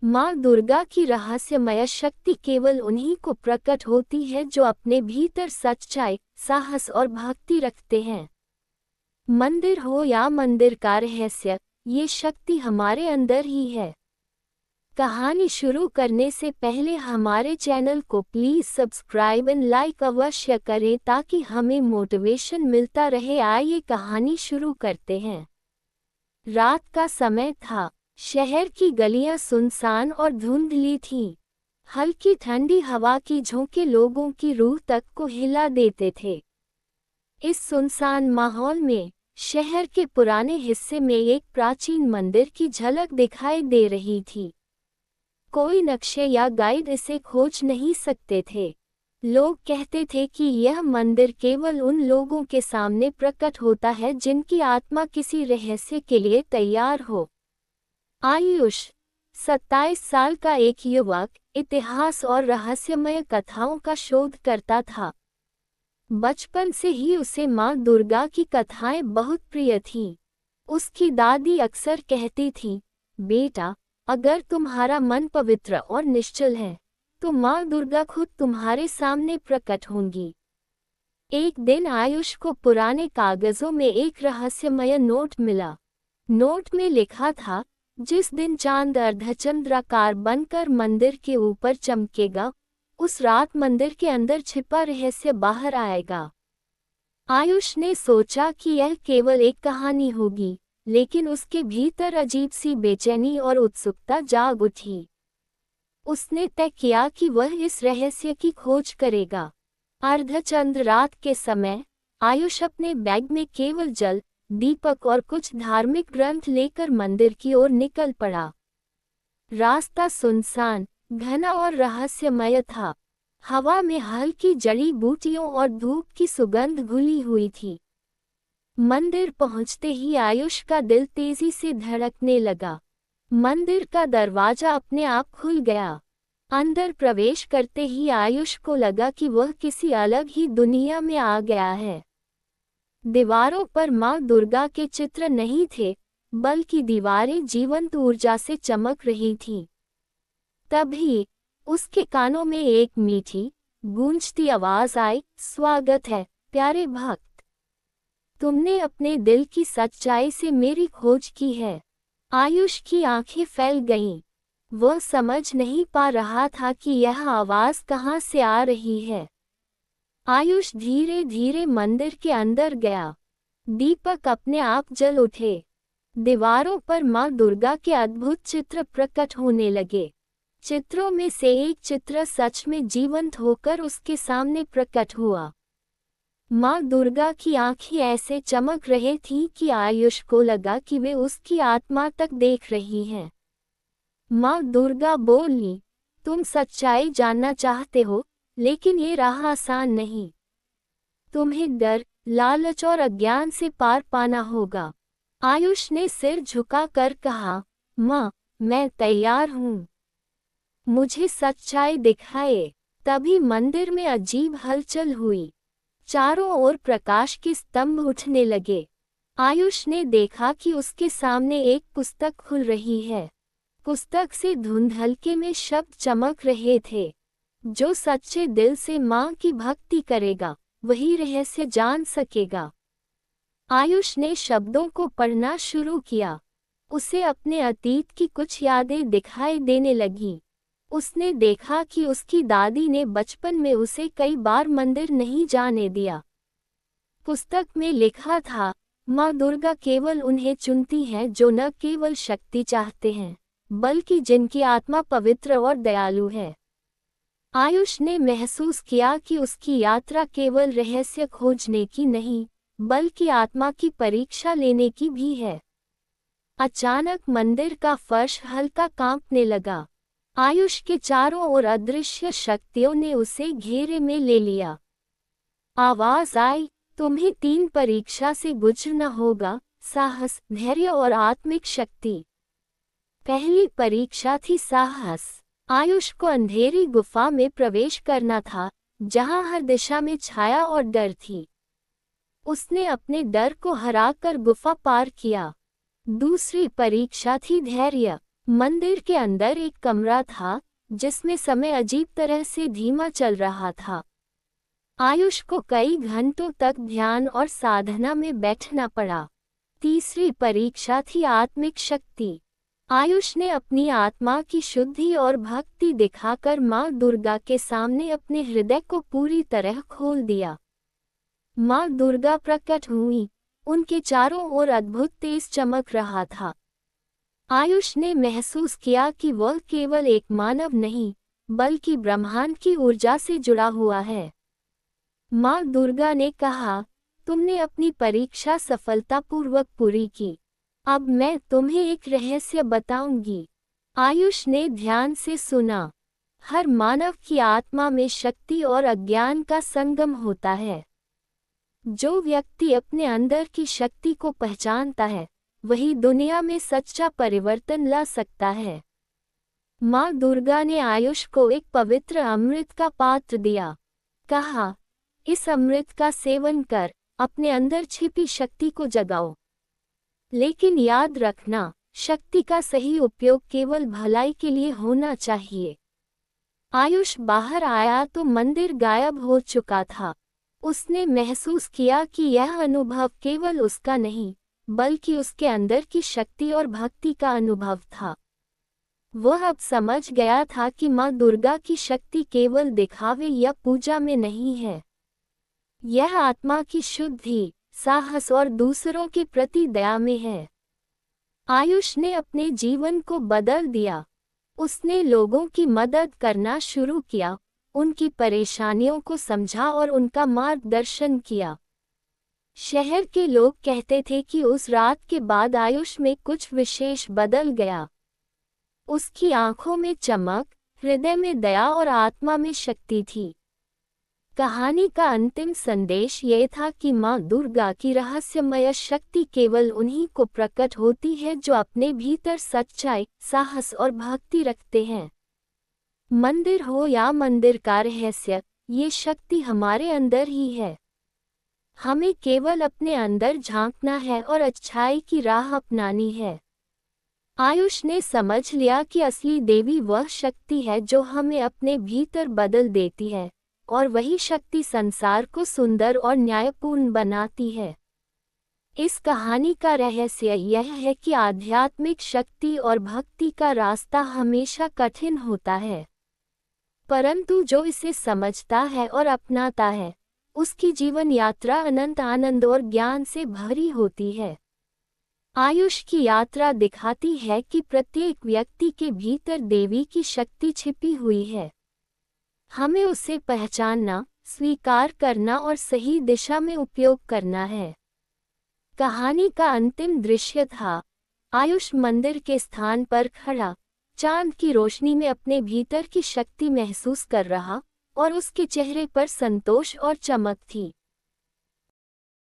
माँ दुर्गा की रहस्यमय शक्ति केवल उन्हीं को प्रकट होती है जो अपने भीतर सच्चाई, साहस और भक्ति रखते हैं। मंदिर हो या मंदिर का रहस्य, ये शक्ति हमारे अंदर ही है। कहानी शुरू करने से पहले हमारे चैनल को प्लीज़ सब्सक्राइब एंड लाइक अवश्य करें ताकि हमें मोटिवेशन मिलता रहे। आइए कहानी शुरू करते हैं। रात का समय था। शहर की गलियां सुनसान और धुंधली थीं। हल्की ठंडी हवा की झोंके लोगों की रूह तक को हिला देते थे। इस सुनसान माहौल में शहर के पुराने हिस्से में एक प्राचीन मंदिर की झलक दिखाई दे रही थी। कोई नक्शे या गाइड इसे खोज नहीं सकते थे। लोग कहते थे कि यह मंदिर केवल उन लोगों के सामने प्रकट होता है जिनकी आत्मा किसी रहस्य के लिए तैयार हो। आयुष, 27 साल का एक युवक, इतिहास और रहस्यमय कथाओं का शोध करता था। बचपन से ही उसे माँ दुर्गा की कथाएं बहुत प्रिय थीं। उसकी दादी अक्सर कहती थी, बेटा, अगर तुम्हारा मन पवित्र और निश्चल है तो माँ दुर्गा खुद तुम्हारे सामने प्रकट होंगी। एक दिन आयुष को पुराने कागजों में एक रहस्यमय नोट मिला। नोट में लिखा था, जिस दिन चांद अर्धचंद्राकार बनकर मंदिर के ऊपर चमकेगा, उस रात मंदिर के अंदर छिपा रहस्य बाहर आएगा। आयुष ने सोचा कि यह केवल एक कहानी होगी, लेकिन उसके भीतर अजीब सी बेचैनी और उत्सुकता जाग उठी। उसने तय किया कि वह इस रहस्य की खोज करेगा। अर्धचंद्र रात के समय आयुष अपने बैग में केवल जल, दीपक और कुछ धार्मिक ग्रंथ लेकर मंदिर की ओर निकल पड़ा। रास्ता सुनसान, घना और रहस्यमय था। हवा में हल्की जड़ी बूटियों और धूप की सुगंध घुली हुई थी। मंदिर पहुंचते ही आयुष का दिल तेजी से धड़कने लगा। मंदिर का दरवाजा अपने आप खुल गया। अंदर प्रवेश करते ही आयुष को लगा कि वह किसी अलग ही दुनिया में आ गया है। दीवारों पर माँ दुर्गा के चित्र नहीं थे, बल्कि दीवारें जीवंत ऊर्जा से चमक रही थीं। तभी उसके कानों में एक मीठी, गूंजती आवाज आई, स्वागत है, प्यारे भक्त। तुमने अपने दिल की सच्चाई से मेरी खोज की है। आयुष की आंखें फैल गईं। वह समझ नहीं पा रहा था कि यह आवाज कहाँ से आ रही है। आयुष धीरे धीरे मंदिर के अंदर गया। दीपक अपने आप जल उठे। दीवारों पर माँ दुर्गा के अद्भुत चित्र प्रकट होने लगे। चित्रों में से एक चित्र सच में जीवंत होकर उसके सामने प्रकट हुआ। माँ दुर्गा की आंखें ऐसे चमक रही थीं कि आयुष को लगा कि वे उसकी आत्मा तक देख रही हैं। माँ दुर्गा बोली, तुम सच्चाई जानना चाहते हो, लेकिन ये राह आसान नहीं। तुम्हें डर, लालच और अज्ञान से पार पाना होगा। आयुष ने सिर झुकाकर कहा, माँ, मैं तैयार हूँ। मुझे सच्चाई दिखाए। तभी मंदिर में अजीब हलचल हुई। चारों ओर प्रकाश के स्तंभ उठने लगे। आयुष ने देखा कि उसके सामने एक पुस्तक खुल रही है। पुस्तक से धुंध हल्के में शब्द चमक रहे थे, जो सच्चे दिल से माँ की भक्ति करेगा, वही रहस्य जान सकेगा। आयुष ने शब्दों को पढ़ना शुरू किया। उसे अपने अतीत की कुछ यादें दिखाई देने लगीं। उसने देखा कि उसकी दादी ने बचपन में उसे कई बार मंदिर नहीं जाने दिया। पुस्तक में लिखा था, माँ दुर्गा केवल उन्हें चुनती हैं जो न केवल शक्ति चाहते हैं, बल्कि जिनकी आत्मा पवित्र और दयालु है। आयुष ने महसूस किया कि उसकी यात्रा केवल रहस्य खोजने की नहीं, बल्कि आत्मा की परीक्षा लेने की भी है। अचानक मंदिर का फर्श हल्का कांपने लगा। आयुष के चारों ओर अदृश्य शक्तियों ने उसे घेरे में ले लिया। आवाज आई, तुम्हें 3 परीक्षा से गुजरना होगा, साहस, धैर्य और आत्मिक शक्ति। पहली परीक्षा थी साहस। आयुष को अंधेरी गुफा में प्रवेश करना था, जहां हर दिशा में छाया और डर थी। उसने अपने डर को हराकर गुफा पार किया। दूसरी परीक्षा थी धैर्य। मंदिर के अंदर एक कमरा था जिसमें समय अजीब तरह से धीमा चल रहा था। आयुष को कई घंटों तक ध्यान और साधना में बैठना पड़ा। तीसरी परीक्षा थी आत्मिक शक्ति। आयुष ने अपनी आत्मा की शुद्धि और भक्ति दिखाकर माँ दुर्गा के सामने अपने हृदय को पूरी तरह खोल दिया। माँ दुर्गा प्रकट हुई। उनके चारों ओर अद्भुत तेज चमक रहा था। आयुष ने महसूस किया कि वह केवल एक मानव नहीं, बल्कि ब्रह्मांड की ऊर्जा से जुड़ा हुआ है। माँ दुर्गा ने कहा, तुमने अपनी परीक्षा सफलतापूर्वक पूरी की। अब मैं तुम्हें एक रहस्य बताऊंगी। आयुष ने ध्यान से सुना। हर मानव की आत्मा में शक्ति और अज्ञान का संगम होता है। जो व्यक्ति अपने अंदर की शक्ति को पहचानता है, वही दुनिया में सच्चा परिवर्तन ला सकता है। माँ दुर्गा ने आयुष को एक पवित्र अमृत का पात्र दिया। कहा, इस अमृत का सेवन कर अपने अंदर छिपी शक्ति को जगाओ। लेकिन याद रखना, शक्ति का सही उपयोग केवल भलाई के लिए होना चाहिए। आयुष बाहर आया तो मंदिर गायब हो चुका था। उसने महसूस किया कि यह अनुभव केवल उसका नहीं, बल्कि उसके अंदर की शक्ति और भक्ति का अनुभव था। वह अब समझ गया था कि माँ दुर्गा की शक्ति केवल दिखावे या पूजा में नहीं है। यह आत्मा की शुद्धि, साहस और दूसरों के प्रति दया में है। आयुष ने अपने जीवन को बदल दिया। उसने लोगों की मदद करना शुरू किया, उनकी परेशानियों को समझा और उनका मार्गदर्शन किया। शहर के लोग कहते थे कि उस रात के बाद आयुष में कुछ विशेष बदल गया। उसकी आंखों में चमक, हृदय में दया और आत्मा में शक्ति थी। कहानी का अंतिम संदेश ये था कि माँ दुर्गा की रहस्यमय शक्ति केवल उन्हीं को प्रकट होती है जो अपने भीतर सच्चाई, साहस और भक्ति रखते हैं। मंदिर हो या मंदिर का रहस्य, ये शक्ति हमारे अंदर ही है। हमें केवल अपने अंदर झांकना है और अच्छाई की राह अपनानी है। आयुष ने समझ लिया कि असली देवी वह शक्ति है जो हमें अपने भीतर बदल देती है, और वही शक्ति संसार को सुंदर और न्यायपूर्ण बनाती है। इस कहानी का रहस्य यह है कि आध्यात्मिक शक्ति और भक्ति का रास्ता हमेशा कठिन होता है, परंतु जो इसे समझता है और अपनाता है, उसकी जीवन यात्रा अनंत आनंद और ज्ञान से भरी होती है। आयुष की यात्रा दिखाती है कि प्रत्येक व्यक्ति के भीतर देवी की शक्ति छिपी हुई है। हमें उसे पहचानना, स्वीकार करना और सही दिशा में उपयोग करना है। कहानी का अंतिम दृश्य था आयुष मंदिर के स्थान पर खड़ा, चांद की रोशनी में अपने भीतर की शक्ति महसूस कर रहा, और उसके चेहरे पर संतोष और चमक थी।